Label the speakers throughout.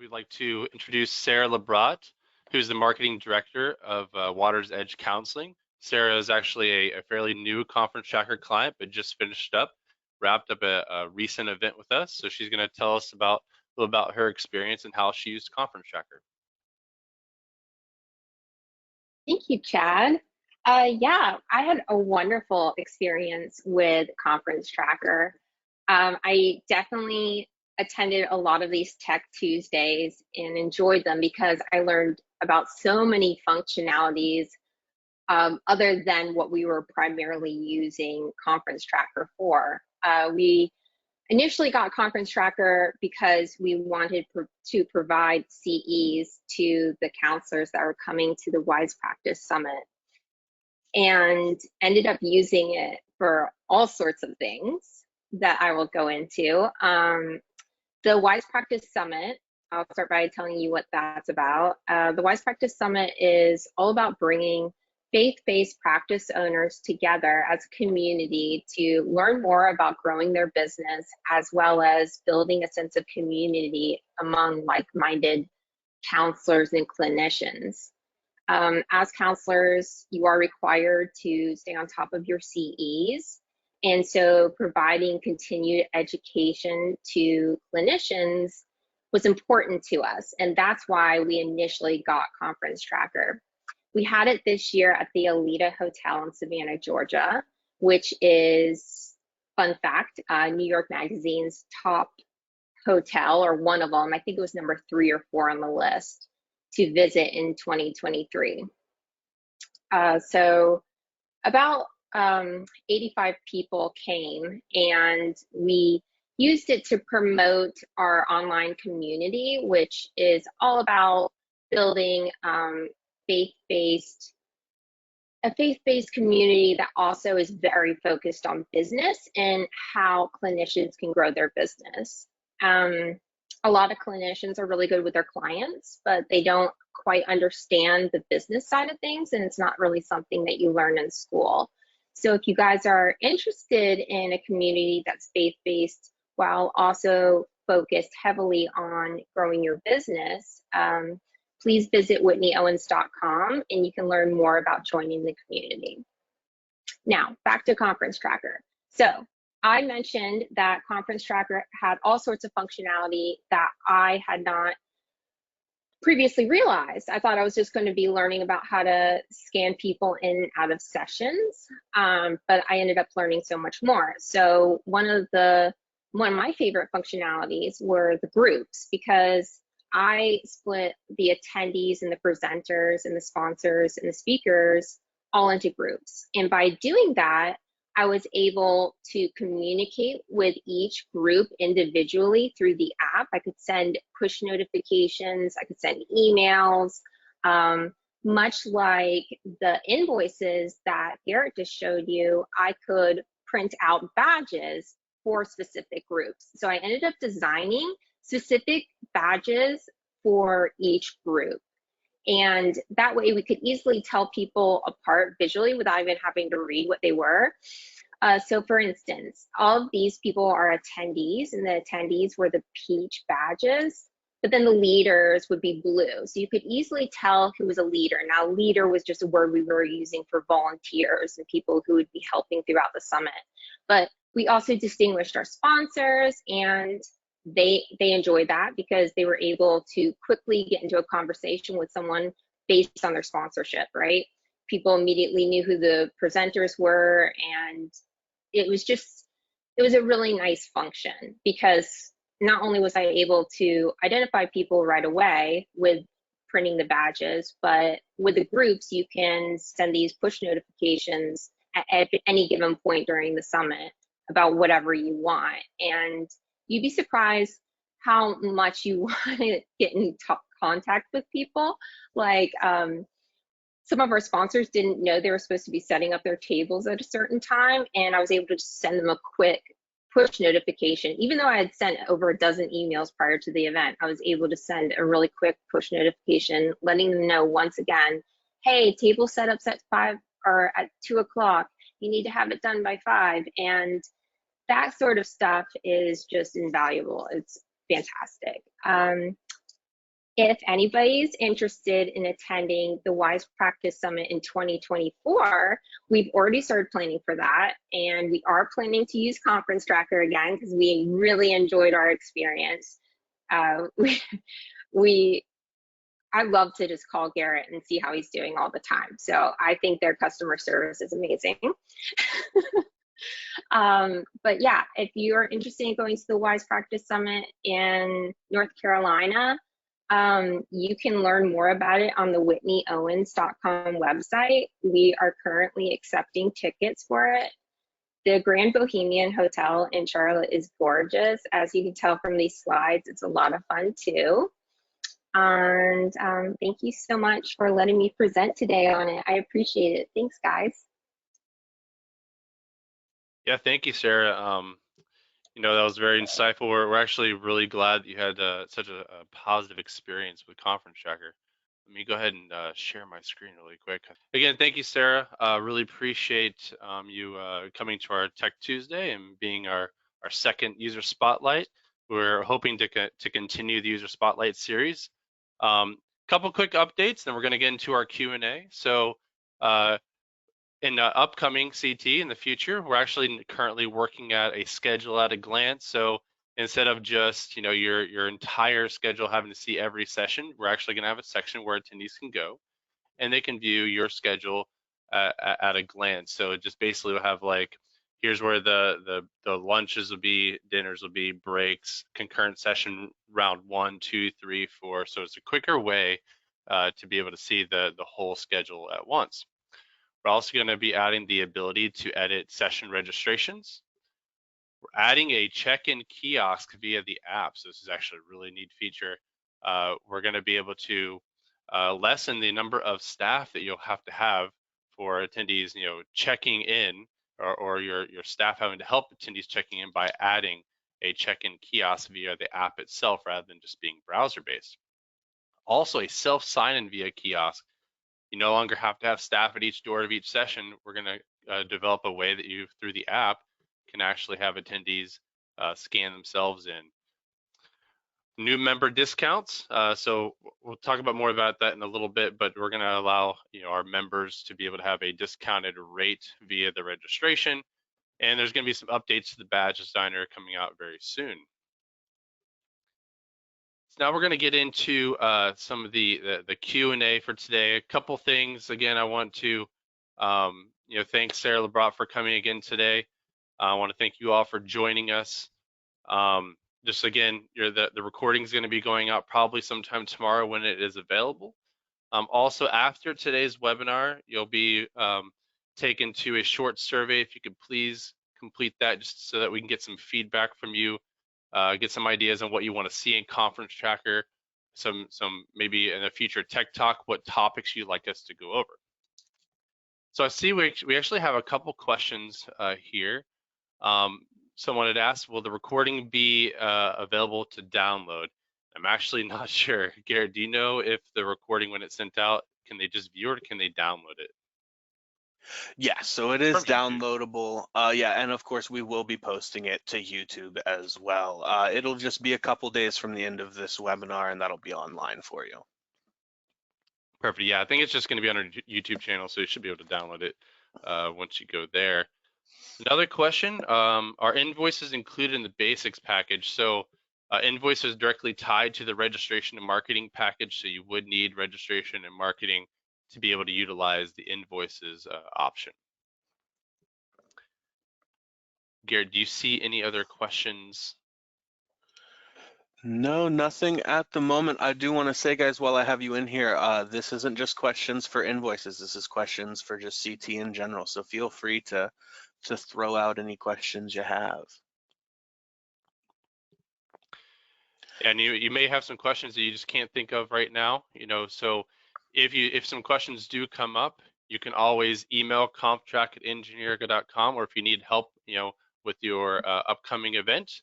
Speaker 1: We'd like to introduce Sarah Labrot, who's the marketing director of Water's Edge Counseling. Sarah is actually a fairly new Conference Tracker client, but just wrapped up a recent event with us. So she's going to tell us a little about her experience and how she used Conference Tracker.
Speaker 2: Thank you, Chad. Yeah, I had a wonderful experience with Conference Tracker. I definitely attended a lot of these Tech Tuesdays and enjoyed them because I learned about so many functionalities other than what we were primarily using Conference Tracker for. We initially got Conference Tracker because we wanted to provide CEs to the counselors that were coming to the Wise Practice Summit, and ended up using it for all sorts of things that I will go into. The Wise Practice Summit, I'll start by telling you what that's about. The Wise Practice Summit is all about bringing faith-based practice owners together as a community to learn more about growing their business, as well as building a sense of community among like-minded counselors and clinicians. As counselors, you are required to stay on top of your CEs. And so providing continued education to clinicians was important to us. And that's why we initially got Conference Tracker. We had it this year at the Alita Hotel in Savannah, Georgia, which is, fun fact, New York Magazine's top hotel, or one of them. I think it was number 3 or 4 on the list to visit in 2023. So about 85 people came, and we used it to promote our online community, which is all about building a faith-based community that also is very focused on business and how clinicians can grow their business. A lot of clinicians are really good with their clients, but they don't quite understand the business side of things, and it's not really something that you learn in school. So if you guys are interested in a community that's faith-based while also focused heavily on growing your business, please visit whitneyowens.com and you can learn more about joining the community. Now, back to Conference Tracker. So I mentioned that Conference Tracker had all sorts of functionality that I had not previously realized. I thought I was just going to be learning about how to scan people in and out of sessions, but I ended up learning so much more. So one of my favorite functionalities were the groups, because I split the attendees and the presenters and the sponsors and the speakers all into groups. And by doing that, I was able to communicate with each group individually through the app. I could send push notifications, I could send emails, much like the invoices that Garrett just showed you. I could print out badges for specific groups. So I ended up designing specific badges for each group. And that way we could easily tell people apart visually without even having to read what they were. So for instance, all of these people are attendees, and the attendees were the peach badges, but then the leaders would be blue. So you could easily tell who was a leader. Now, leader was just a word we were using for volunteers and people who would be helping throughout the summit. But we also distinguished our sponsors, and they enjoyed that because they were able to quickly get into a conversation with someone based on their sponsorship, right? People immediately knew who the presenters were, and it was a really nice function, because not only was I able to identify people right away with printing the badges, but with the groups, you can send these push notifications at any given point during the summit about whatever you want. And you'd be surprised how much you want to get in contact with people. Like some of our sponsors didn't know they were supposed to be setting up their tables at a certain time, and I was able to just send them a quick push notification. Even though I had sent over a dozen emails prior to the event, I was able to send a really quick push notification letting them know once again, hey, table setup's at 5 or at 2 o'clock. You need to have it done by 5. And that sort of stuff is just invaluable. It's fantastic. if anybody's interested in attending the Wise Practice Summit in 2024, we've already started planning for that. And we are planning to use Conference Tracker again because we really enjoyed our experience. Uh, we, we I love to just call Garrett and see how he's doing all the time. So I think their customer service is amazing. But yeah, if you're interested in going to the Wise Practice Summit in North Carolina, you can learn more about it on the whitneyowens.com website. We are currently accepting tickets for it. The Grand Bohemian Hotel in Charlotte is gorgeous. As you can tell from these slides, it's a lot of fun too. And thank you so much for letting me present today on it. I appreciate it. Thanks, guys.
Speaker 1: Yeah, thank you, Sarah. That was very insightful. We're actually really glad that you had such a positive experience with Conference Tracker. Let me go ahead and share my screen really quick. Again, thank you, Sarah. Really appreciate you coming to our Tech Tuesday and being our second user spotlight. We're hoping to continue the user spotlight series. Couple quick updates, then we're going to get into our Q&A. So in upcoming CT in the future, we're actually currently working at a schedule at a glance. So instead of just your entire schedule having to see every session, we're actually going to have a section where attendees can go and they can view your schedule at a glance. So it just basically will have like, here's where the lunches will be, dinners will be, breaks, concurrent session round 1, 2, 3, 4. So it's a quicker way to be able to see the whole schedule at once. We're also going to be adding the ability to edit session registrations. We're adding a check-in kiosk via the app. So this is actually a really neat feature. We're going to be able to lessen the number of staff that you'll have to have for attendees, checking in, or your staff having to help attendees checking in by adding a check-in kiosk via the app itself rather than just being browser-based. Also, a self-sign-in via kiosk. You no longer have to have staff at each door of each session. We're going to develop a way that you, through the app, can actually have attendees scan themselves in. New member discounts. So we'll talk about more about that in a little bit, but we're going to allow our members to be able to have a discounted rate via the registration. And there's going to be some updates to the badge designer coming out very soon. So now we're going to get into some of the Q&A for today. A couple things. Again, I want to thank Sarah Labrot for coming again today. I want to thank you all for joining us. Just again, the recording is going to be going out probably sometime tomorrow when it is available. Also, after today's webinar, you'll be taken to a short survey. If you could please complete that, just so that we can get some feedback from you. Get some ideas on what you want to see in Conference Tracker, some maybe in a future Tech Talk, what topics you'd like us to go over. So I see we actually have a couple questions here. Someone had asked, will the recording be available to download? I'm actually not sure. Garrett, do you know if the recording, when it's sent out, can they just view it or can they download it?
Speaker 3: Yeah, so it is
Speaker 1: From
Speaker 3: downloadable. Yeah, and of course we will be posting it to YouTube as well. It'll just be a couple days from the end of this webinar, and that'll be online for you.
Speaker 1: Perfect. Yeah, I think it's just going to be on our YouTube channel, so you should be able to download it once you go there. Another question, are invoices included in the basics package? So invoices directly tied to the registration and marketing package, so you would need registration and marketing to be able to utilize the invoices option. Garrett, do you see any other questions?
Speaker 3: No, nothing at the moment. I do want to say, guys, while I have you in here, this isn't just questions for invoices. This is questions for just CT in general. So feel free to throw out any questions you have.
Speaker 1: And you may have some questions that you just can't think of right now, so if some questions do come up, you can always email comptrack@engineerica.com, or if you need help, with your upcoming event,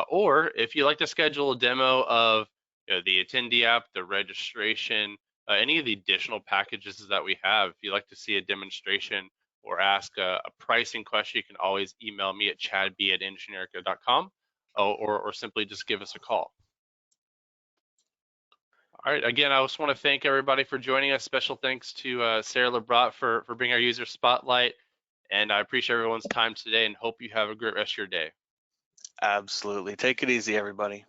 Speaker 1: or if you'd like to schedule a demo of the attendee app, the registration, any of the additional packages that we have, if you'd like to see a demonstration or ask a pricing question, you can always email me at chadb@engineerica.com. Or simply just give us a call. All right. Again, I just want to thank everybody for joining us. Special thanks to Sarah Labrot for being our user spotlight. And I appreciate everyone's time today and hope you have a great rest of your day.
Speaker 3: Absolutely. Take it easy, everybody.